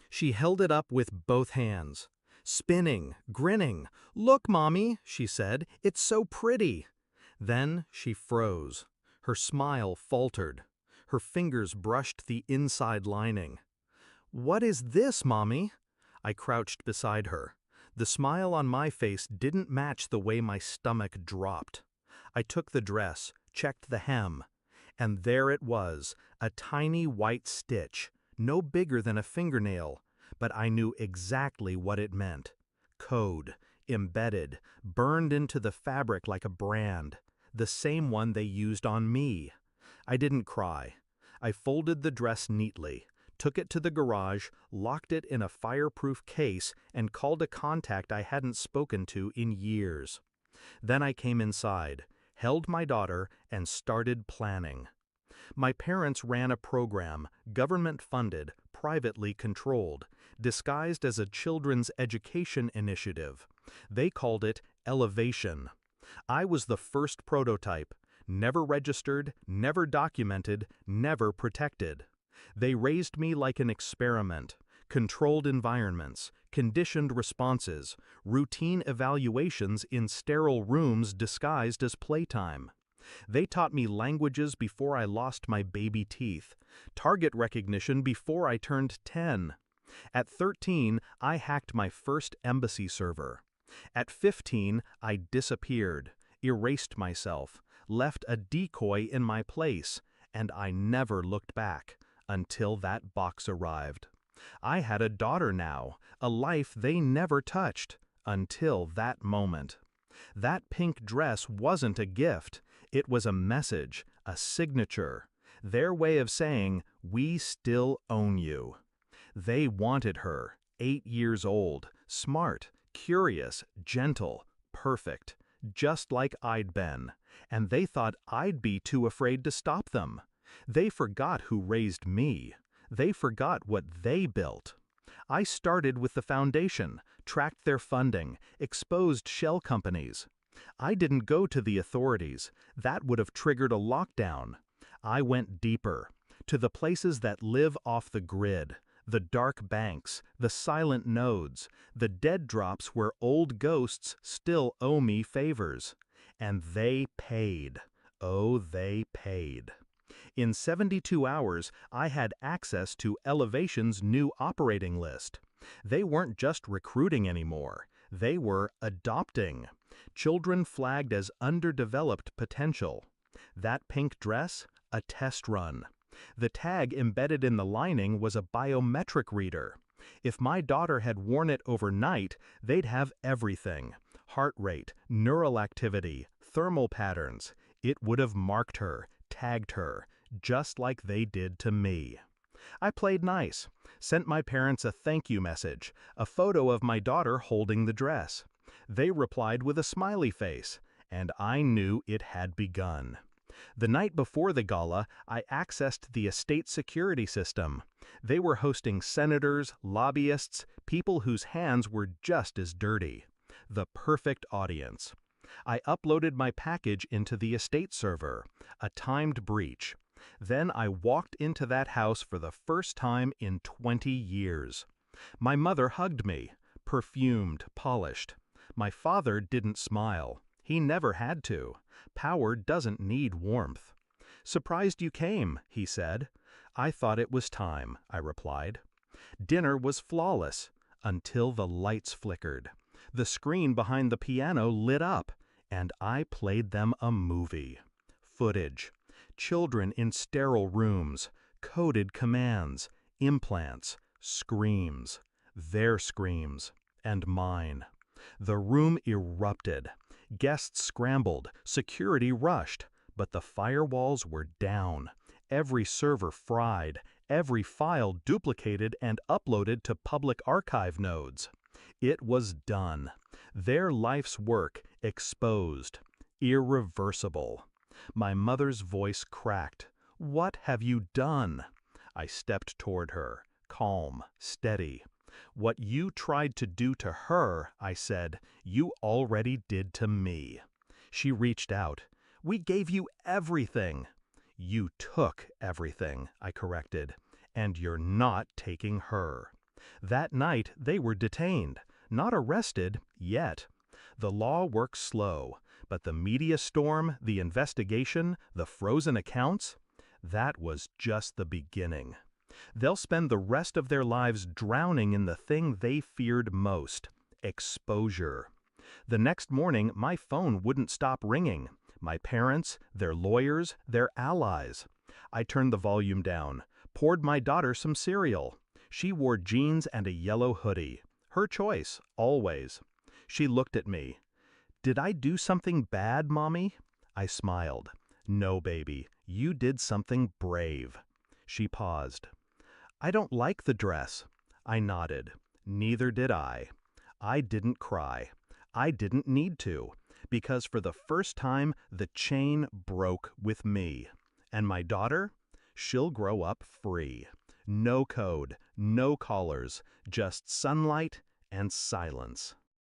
She held it up with both hands. Spinning, grinning. "Look, Mommy," she said, "it's so pretty." Then she froze. Her smile faltered. Her fingers brushed the inside lining. "What is this, Mommy?" I crouched beside her. The smile on my face didn't match the way my stomach dropped. I took the dress, checked the hem, and there it was, a tiny white stitch, no bigger than a fingernail, but I knew exactly what it meant. Code, embedded, burned into the fabric like a brand, the same one they used on me. I didn't cry. I folded the dress neatly, took it to the garage, locked it in a fireproof case, and called a contact I hadn't spoken to in years. Then I came inside, held my daughter, and started planning. My parents ran a program, government-funded, privately controlled, disguised as a children's education initiative. They called it Elevation. I was the first prototype, never registered, never documented, never protected. They raised me like an experiment, controlled environments, conditioned responses, routine evaluations in sterile rooms disguised as playtime. They taught me languages before I lost my baby teeth, target recognition before I turned 10. At 13, I hacked my first embassy server. At 15, I disappeared, erased myself, left a decoy in my place, and I never looked back until that box arrived. I had a daughter now, a life they never touched, until that moment. That pink dress wasn't a gift, it was a message, a signature, their way of saying, "We still own you." They wanted her, 8 years old, smart, curious, gentle, perfect, just like I'd been, and they thought I'd be too afraid to stop them. They forgot who raised me. They forgot what they built. I started with the foundation, tracked their funding, exposed shell companies. I didn't go to the authorities. That would have triggered a lockdown. I went deeper, to the places that live off the grid, the dark banks, the silent nodes, the dead drops where old ghosts still owe me favors. And they paid. Oh, they paid. In 72 hours, I had access to Elevation's new operating list. They weren't just recruiting anymore. They were adopting. Children flagged as underdeveloped potential. That pink dress? A test run. The tag embedded in the lining was a biometric reader. If my daughter had worn it overnight, they'd have everything. Heart rate, neural activity, thermal patterns. It would have marked her, tagged her, just like they did to me. I played nice, sent my parents a thank you message, a photo of my daughter holding the dress. They replied with a smiley face, and I knew it had begun. The night before the gala, I accessed the estate security system. They were hosting senators, lobbyists, people whose hands were just as dirty. The perfect audience. I uploaded my package into the estate server, a timed breach. Then I walked into that house for the first time in 20 years. My mother hugged me, perfumed, polished. My father didn't smile. He never had to. Power doesn't need warmth. "Surprised you came," he said. "I thought it was time," I replied. Dinner was flawless, until the lights flickered. The screen behind the piano lit up, and I played them a movie. Footage. Children in sterile rooms, coded commands, implants, screams. Their screams, and mine. The room erupted. Guests scrambled, security rushed, but the firewalls were down. Every server fried, every file duplicated and uploaded to public archive nodes. It was done. Their life's work exposed. Irreversible. My mother's voice cracked. "What have you done?" I stepped toward her, calm, steady. "What you tried to do to her," I said, "you already did to me." She reached out. "We gave you everything." "You took everything," I corrected, "and you're not taking her." That night, they were detained, not arrested yet. The law works slow, but the media storm, the investigation, the frozen accounts, that was just the beginning. They'll spend the rest of their lives drowning in the thing they feared most: exposure. The next morning, my phone wouldn't stop ringing. My parents, their lawyers, their allies. I turned the volume down, poured my daughter some cereal. She wore jeans and a yellow hoodie. Her choice, always. She looked at me. "Did I do something bad, Mommy?" I smiled. "No, baby, you did something brave." She paused. "I don't like the dress." I nodded. Neither did I. I didn't cry. I didn't need to, because for the first time, the chain broke with me. And my daughter? She'll grow up free. No code, no collars, just sunlight and silence.